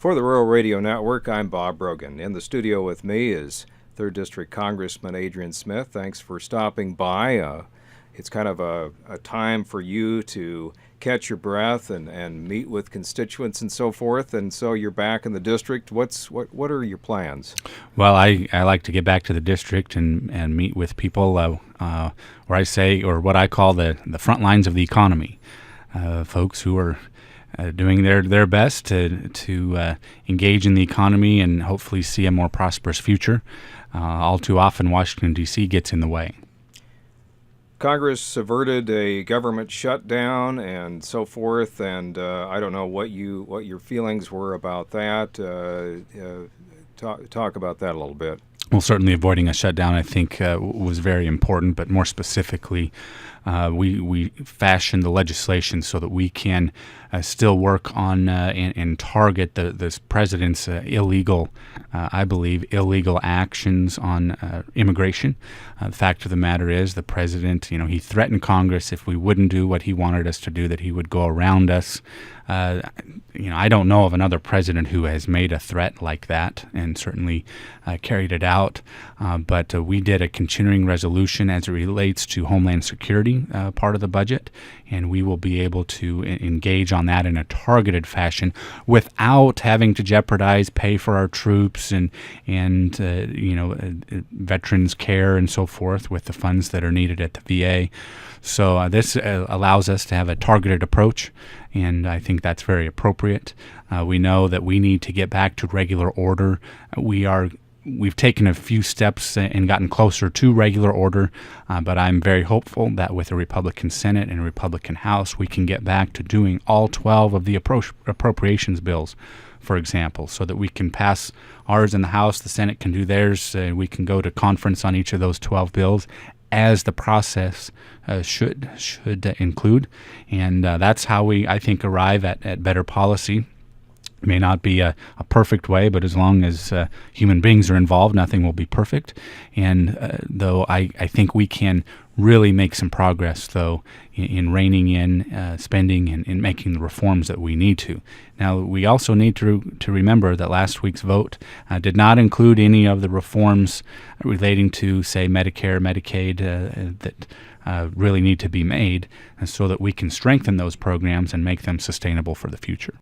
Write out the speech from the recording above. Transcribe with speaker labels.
Speaker 1: For the Rural Radio Network, I'm Bob Brogan. In the studio with me is 3rd District Congressman Adrian Smith. Thanks for stopping by. It's kind of a time for you to catch your breath and meet with constituents and so forth. And so you're back in the district. What are your plans?
Speaker 2: Well, I like to get back to the district and meet with people where I say, or what I call the front lines of the economy, folks who are doing their best to engage in the economy and hopefully see a more prosperous future. All too often, Washington, D.C. gets in the way.
Speaker 1: Congress averted a government shutdown and so forth, and I don't know what your feelings were about that. Talk about that a little bit.
Speaker 2: Well, certainly avoiding a shutdown, I think, was very important, but more specifically, we fashioned the legislation so that we can still work on and target the president's illegal actions on immigration. The fact of the matter is, the president, he threatened Congress if we wouldn't do what he wanted us to do, that he would go around us. I don't know of another president who has made a threat like that and certainly carried it out. But we did a continuing resolution as it relates to Homeland Security part of the budget, and we will be able to engage on that in a targeted fashion without having to jeopardize pay for our troops and veterans care and so forth with the funds that are needed at the VA. So this allows us to have a targeted approach, and I think that's very appropriate. We know that we need to get back to regular order. We've taken a few steps and gotten closer to regular order, but I'm very hopeful that with a Republican Senate and a Republican House, we can get back to doing all 12 of the appropriations bills, for example, so that we can pass ours in the House, the Senate can do theirs, we can go to conference on each of those 12 bills, as the process should include. And that's how we, I think, arrive at better policy. It may not be a perfect way, but as long as human beings are involved, nothing will be perfect. And though I think we can really make some progress, though, in reining in spending and in making the reforms that we need to. Now, we also need to remember that last week's vote did not include any of the reforms relating to, say, Medicare, Medicaid, that really need to be made, so that we can strengthen those programs and make them sustainable for the future.